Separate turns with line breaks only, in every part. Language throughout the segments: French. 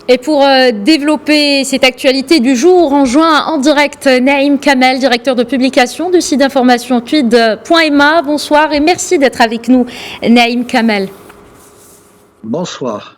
Et pour développer cette actualité du jour, on joint en direct Naïm Kamel, directeur de publication du site d'information tweed.ma. Bonsoir et merci d'être avec nous, Naïm Kamel.
Bonsoir.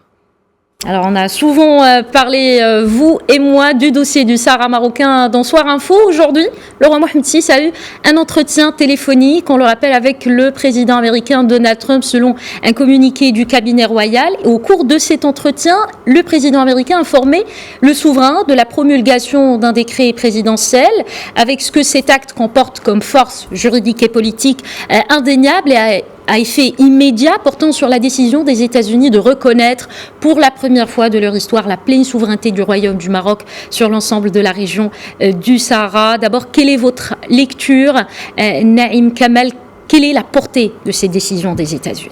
Alors, on a souvent parlé, vous et moi, du dossier du Sahara marocain dans Soir Info. Aujourd'hui, le roi Mohamed VI a eu un entretien téléphonique, on le rappelle, avec le président américain Donald Trump, selon un communiqué du cabinet royal. Et au cours de cet entretien, le président américain a informé le souverain de la promulgation d'un décret présidentiel, avec ce que cet acte comporte comme force juridique et politique indéniable et à effet immédiat, portant sur la décision des États-Unis de reconnaître pour la première fois de leur histoire la pleine souveraineté du Royaume du Maroc sur l'ensemble de la région du Sahara. D'abord, quelle est votre lecture, Naïm Kamel? Quelle est la portée de ces décisions des États-Unis?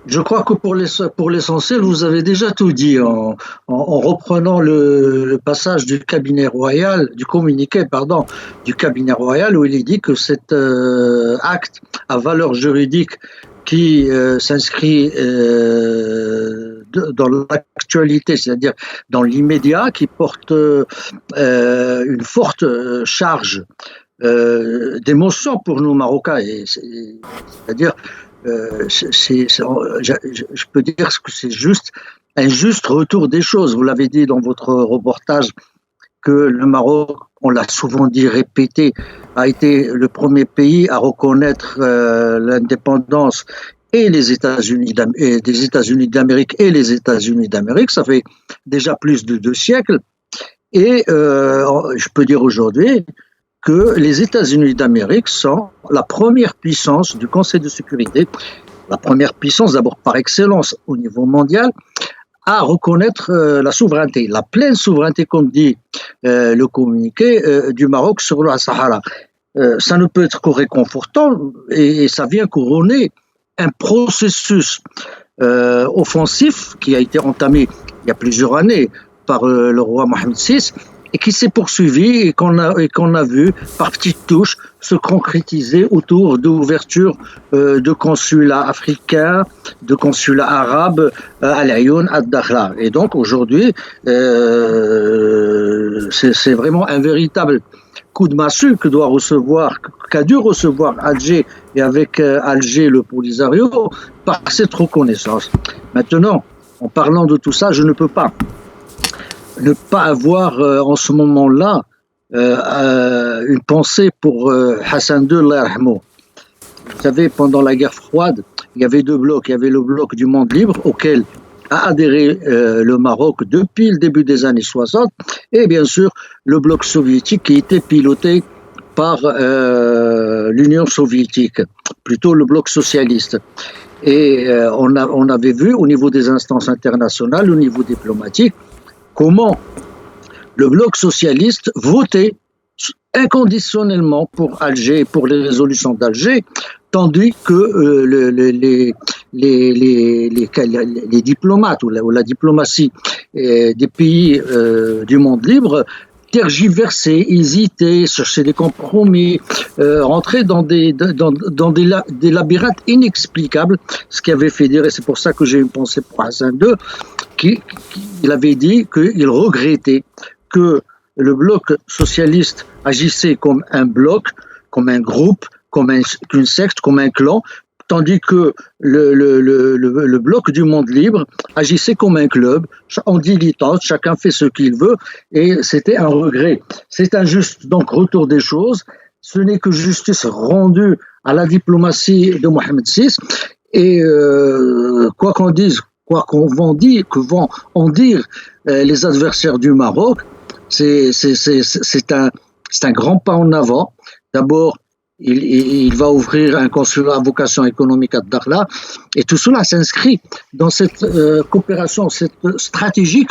Je crois que pour l'essentiel, vous avez déjà tout dit en reprenant le passage du cabinet royal, du communiqué, pardon, du cabinet royal, où il est dit que cet acte à valeur juridique qui s'inscrit dans l'actualité, c'est-à-dire dans l'immédiat, qui porte une forte charge d'émotion pour nous Marocains, c'est-à-dire je peux dire que c'est juste un juste retour des choses. Vous l'avez dit dans votre reportage que le Maroc, on l'a souvent dit, répété, a été le premier pays à reconnaître l'indépendance et des États-Unis d'Amérique et les États-Unis d'Amérique. Ça fait déjà plus de 2 siècles. Et je peux dire aujourd'hui que les États-Unis d'Amérique sont la première puissance du Conseil de sécurité, la première puissance d'abord par excellence au niveau mondial, à reconnaître la souveraineté, la pleine souveraineté, comme dit le communiqué du Maroc sur le Sahara. Ça ne peut être que réconfortant et ça vient couronner un processus offensif qui a été entamé il y a plusieurs années par le roi Mohamed VI, et qui s'est poursuivi et qu'on a vu par petites touches se concrétiser autour d'ouverture de consulats africains, de consulats arabes à l'Ayoun, à Dakhla. Et donc aujourd'hui, c'est vraiment un véritable coup de massue qu'a dû recevoir Alger, et avec Alger le Polisario, par cette reconnaissance. Maintenant, en parlant de tout ça, je ne peux pas ne pas avoir en ce moment-là une pensée pour Hassan II, Allah yarhamou. Vous savez, pendant la guerre froide, il y avait 2 blocs. Il y avait le bloc du monde libre, auquel a adhéré le Maroc depuis le début des années 60, et bien sûr le bloc soviétique qui était piloté par l'Union soviétique, plutôt le bloc socialiste. Et on avait vu au niveau des instances internationales, au niveau diplomatique, comment le bloc socialiste votait inconditionnellement pour Alger, pour les résolutions d'Alger, tandis que les diplomates ou la diplomatie des pays du monde libre tergiversaient, hésitaient, cherchaient des compromis, rentraient dans des labyrinthes inexplicables, ce qui avait fait dire, et c'est pour ça que j'ai une pensée pour Hassan II, il avait dit qu'il regrettait que le bloc socialiste agissait comme un bloc, comme un groupe, comme une secte, comme un clan, tandis que le bloc du monde libre agissait comme un club, en dilettante, chacun fait ce qu'il veut, et c'était un regret. C'est un juste donc retour des choses, ce n'est que justice rendue à la diplomatie de Mohamed VI, et quoi qu'on dise, quoi qu'on vont en dire les adversaires du Maroc, c'est un grand pas en avant. D'abord, il va ouvrir un consulat à vocation économique à Dakhla, et tout cela s'inscrit dans cette coopération stratégique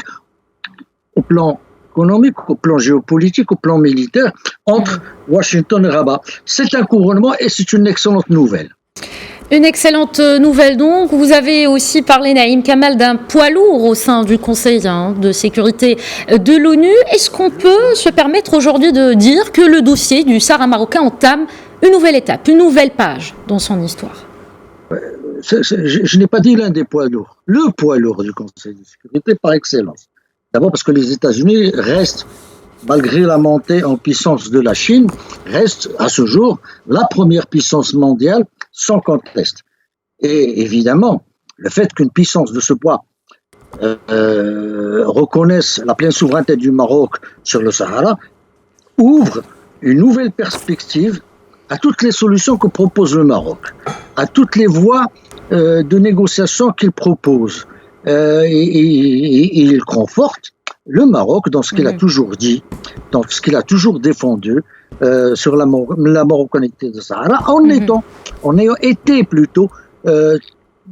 au plan économique, au plan géopolitique, au plan militaire entre Washington et Rabat. C'est un couronnement et c'est une excellente nouvelle.
Une excellente nouvelle donc. Vous avez aussi parlé, Naïm Kamel, d'un poids lourd au sein du Conseil de sécurité de l'ONU. Est-ce qu'on peut se permettre aujourd'hui de dire que le dossier du Sahara marocain entame une nouvelle étape, une nouvelle page dans son histoire?
je n'ai pas dit l'un des poids lourds, le poids lourd du Conseil de sécurité par excellence. D'abord parce que les États-Unis restent, malgré la montée en puissance de la Chine, restent à ce jour la première puissance mondiale sans conteste. Et évidemment, le fait qu'une puissance de ce poids reconnaisse la pleine souveraineté du Maroc sur le Sahara ouvre une nouvelle perspective à toutes les solutions que propose le Maroc, à toutes les voies de négociation qu'il propose. Et il conforte le Maroc dans ce qu'il a toujours dit, dans ce qu'il a toujours défendu sur la marocanité de Sahara, en ayant été plutôt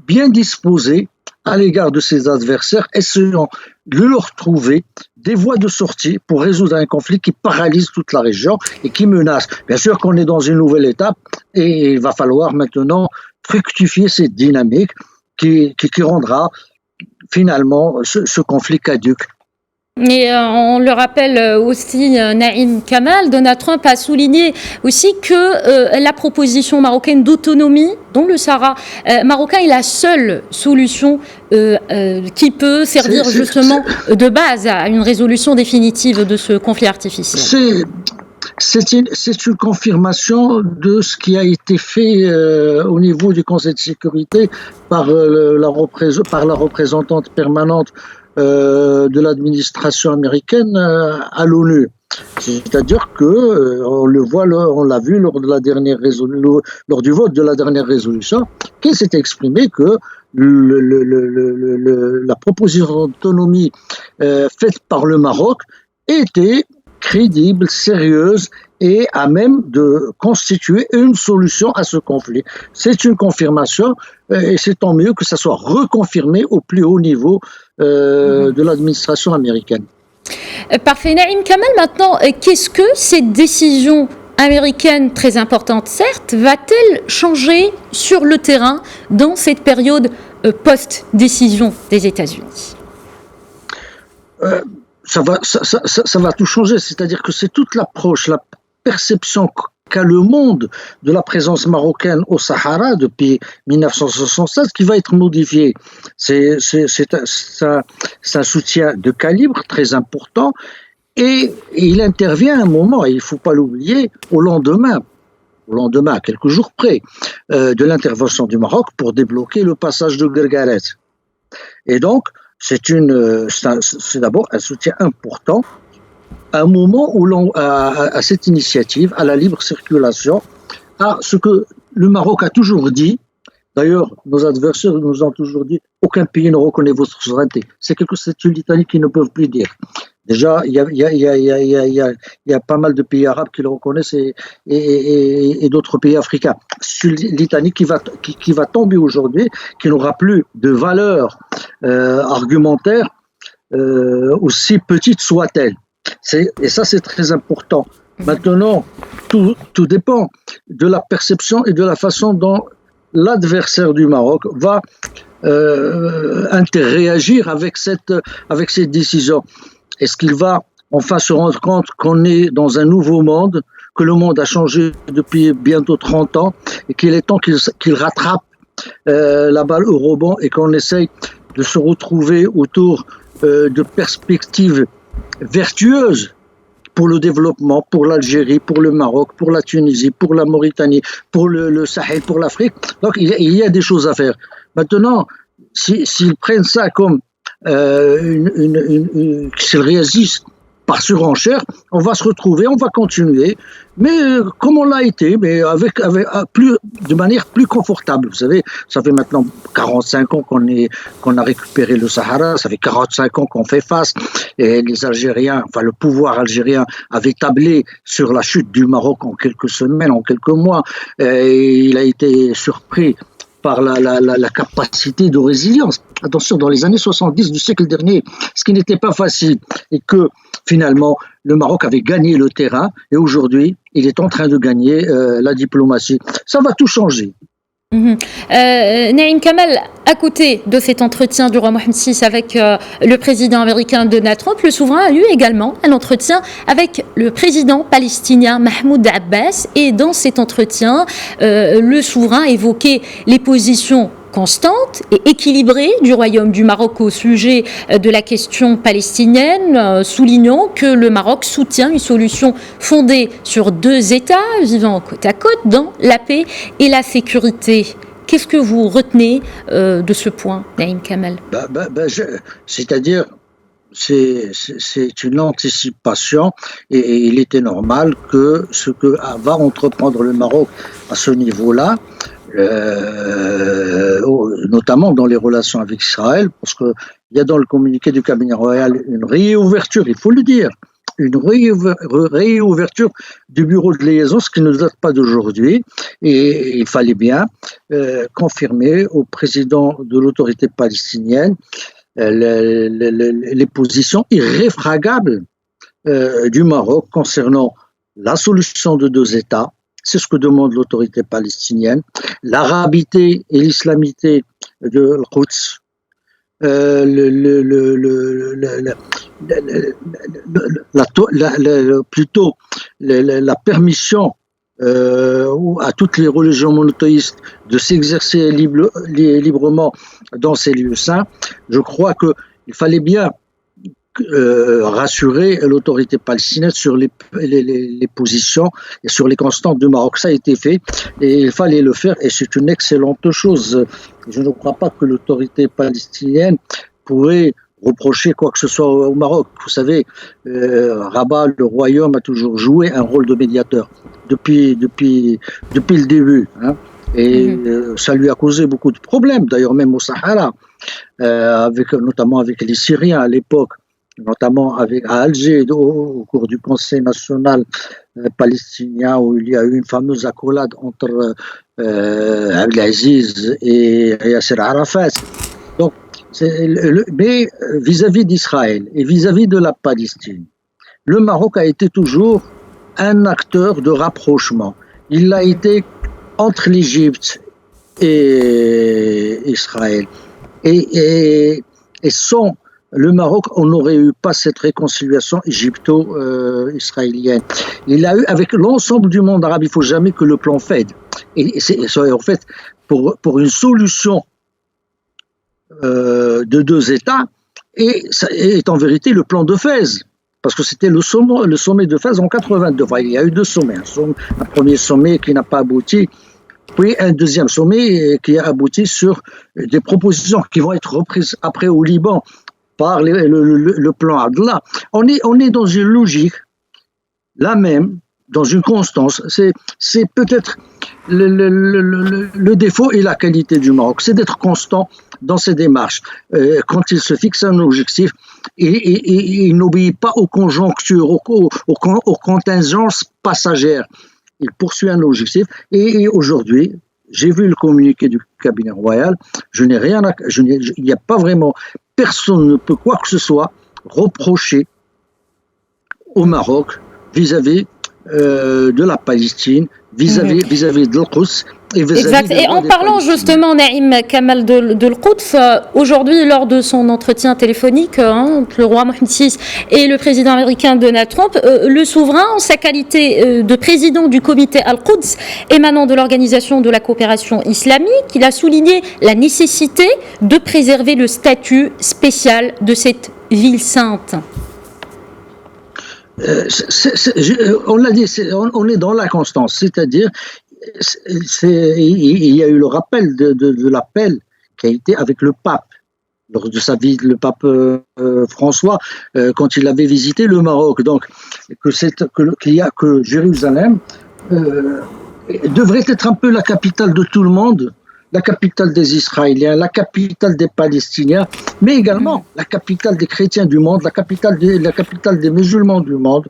bien disposé à l'égard de ses adversaires, essayant de leur trouver des voies de sortie pour résoudre un conflit qui paralyse toute la région et qui menace. Bien sûr qu'on est dans une nouvelle étape et il va falloir maintenant fructifier cette dynamique qui rendra finalement ce conflit caduc.
Et on le rappelle aussi, Naïm Kamal, Donald Trump a souligné aussi que la proposition marocaine d'autonomie, dont le Sahara marocain est la seule solution qui peut servir justement de base à une résolution définitive de ce conflit artificiel.
C'est une confirmation de ce qui a été fait au niveau du Conseil de sécurité par la représentante permanente de l'administration américaine à l'ONU. C'est-à-dire que on l'a vu lors du vote de la dernière résolution, qui s'est exprimé que la proposition d'autonomie faite par le Maroc était crédible, sérieuse et à même de constituer une solution à ce conflit. C'est une confirmation et c'est tant mieux que ça soit reconfirmé au plus haut niveau de l'administration américaine.
Parfait. Naïm Kamal, maintenant, qu'est-ce que cette décision américaine, très importante certes, va-t-elle changer sur le terrain dans cette période post-décision des États-Unis ?
Ça va tout changer, c'est-à-dire que c'est toute l'approche, la perception qu'a le monde de la présence marocaine au Sahara depuis 1976 qui va être modifiée. C'est un soutien de calibre très important et il intervient à un moment, et il ne faut pas l'oublier, au lendemain, à quelques jours près, de l'intervention du Maroc pour débloquer le passage de Guergueres. Et donc, c'est d'abord un soutien important à un moment où à cette initiative, à la libre circulation, à ce que le Maroc a toujours dit. D'ailleurs, nos adversaires nous ont toujours dit aucun pays ne reconnaît votre souveraineté. C'est une litanie qu'ils ne peuvent plus dire. Déjà, il y a pas mal de pays arabes qui le reconnaissent et d'autres pays africains. C'est une litanie qui va tomber aujourd'hui, qui n'aura plus de valeur argumentaire, aussi petite soit-elle. Et ça, c'est très important. Maintenant, tout dépend de la perception et de la façon dont l'adversaire du Maroc va réagir avec cette décision. Est-ce qu'il va enfin se rendre compte qu'on est dans un nouveau monde, que le monde a changé depuis bientôt 30 ans et qu'il est temps qu'il rattrape la balle au rebond et qu'on essaye de se retrouver autour de perspectives vertueuses pour le développement, pour l'Algérie, pour le Maroc, pour la Tunisie, pour la Mauritanie, pour le Sahel, pour l'Afrique. Donc il y a des choses à faire. Maintenant, s'ils prennent ça comme s'ils réagissent par surenchère, on va se retrouver, on va continuer, mais comme on l'a été, mais de manière plus confortable. Vous savez, ça fait maintenant 45 ans qu'on a récupéré le Sahara, ça fait 45 ans qu'on fait face, et les Algériens, enfin le pouvoir algérien avait tablé sur la chute du Maroc en quelques semaines, en quelques mois, et il a été surpris par la capacité de résilience. Attention, dans les années 70 du siècle dernier, ce qui n'était pas facile, et que finalement, le Maroc avait gagné le terrain, et aujourd'hui, il est en train de gagner la diplomatie. Ça va tout changer.
Naïm Kamal, à côté de cet entretien du roi Mohammed VI avec le président américain Donald Trump, le souverain a eu également un entretien avec le président palestinien Mahmoud Abbas. Et dans cet entretien, le souverain évoquait les positions constante et équilibrée du Royaume du Maroc au sujet de la question palestinienne, soulignant que le Maroc soutient une solution fondée sur deux États vivant côte à côte dans la paix et la sécurité. Qu'est-ce que vous retenez de ce point, Naïm Kamal?
C'est-à-dire, c'est une anticipation et il était normal que ce que va entreprendre le Maroc à ce niveau-là, notamment dans les relations avec Israël, parce qu'il y a dans le communiqué du cabinet royal une réouverture, il faut le dire, une réouverture du bureau de liaison, ce qui ne date pas d'aujourd'hui, et il fallait bien confirmer au président de l'autorité palestinienne les positions irréfragables du Maroc concernant la solution de deux États. C'est ce que demande l'autorité palestinienne, l'arabité et l'islamité de l'Quds, plutôt la permission à toutes les religions monothéistes de s'exercer librement dans ces lieux saints. Je crois qu'il fallait bien rassurer l'autorité palestinienne sur les positions et sur les constantes du Maroc. Ça a été fait et il fallait le faire et c'est une excellente chose. Je ne crois pas que l'autorité palestinienne pourrait reprocher quoi que ce soit au Maroc. Vous savez, Rabat, le royaume, a toujours joué un rôle de médiateur depuis le début. Et ça lui a causé beaucoup de problèmes, d'ailleurs même au Sahara, notamment avec les Syriens à l'époque, notamment à Alger, au cours du Conseil national palestinien, où il y a eu une fameuse accolade entre Abdelaziz et Yasser Arafat. Donc, mais vis-à-vis d'Israël et vis-à-vis de la Palestine, le Maroc a été toujours un acteur de rapprochement. Il l'a été entre l'Égypte et Israël. Et sans le Maroc, on n'aurait eu pas cette réconciliation égypto-israélienne. Il a eu avec l'ensemble du monde arabe, il ne faut jamais que le plan Fed. Et c'est en fait pour une solution de deux États, et ça est en vérité le plan de Fès, parce que c'était le sommet de Fès en 82. Enfin, il y a eu deux sommets, un premier sommet qui n'a pas abouti, puis un deuxième sommet qui a abouti sur des propositions qui vont être reprises après au Liban par le plan Adla. On est dans une logique, la même, dans une constance. C'est peut-être le défaut et la qualité du Maroc, c'est d'être constant dans ses démarches. Quand il se fixe un objectif, il n'obéit pas aux conjonctures, aux contingences passagères. Il poursuit un objectif. Et aujourd'hui, j'ai vu le communiqué du cabinet royal, il n'y a pas vraiment, personne ne peut quoi que ce soit reprocher au Maroc vis-à-vis de la Palestine, vis-à-vis de l'Quds et
exact. Et en parlant justement, Naïm Kamal, de l'Quds, aujourd'hui, lors de son entretien téléphonique entre le roi Mohammed VI et le président américain Donald Trump, le souverain, en sa qualité de président du comité Al-Quds émanant de l'Organisation de la coopération islamique, il a souligné la nécessité de préserver le statut spécial de cette ville sainte.
On l'a dit, on est dans la constance, c'est-à-dire il y a eu le rappel de l'appel qui a été avec le pape lors de sa visite, le pape François, quand il avait visité le Maroc. Donc que Jérusalem devrait être un peu la capitale de tout le monde, la capitale des Israéliens, la capitale des Palestiniens, mais également la capitale des chrétiens du monde, la capitale des musulmans du monde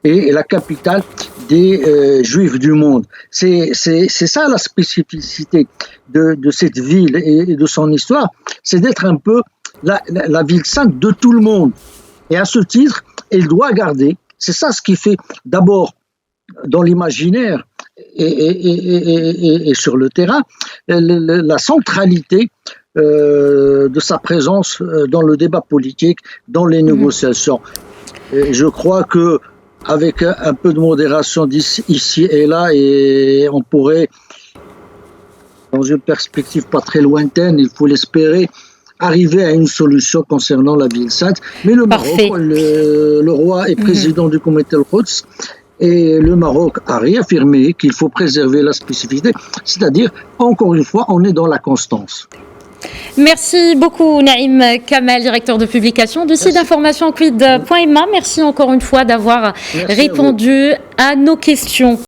et la capitale des juifs du monde. C'est ça la spécificité de cette ville et de son histoire, c'est d'être un peu la ville sainte de tout le monde. Et à ce titre, elle doit garder, c'est ça ce qui fait d'abord dans l'imaginaire et sur le terrain, la centralité de sa présence dans le débat politique, dans les négociations. Et je crois que avec un peu de modération ici et là, et on pourrait dans une perspective pas très lointaine, il faut l'espérer, arriver à une solution concernant la ville sainte. Mais le Maroc, le roi est président du comité al-Quds, et le Maroc a réaffirmé qu'il faut préserver la spécificité, c'est-à-dire, encore une fois, on est dans la constance.
Merci beaucoup Naïm Kamel, directeur de publication du site d'information quid.ma. Merci encore une fois d'avoir répondu à nos questions.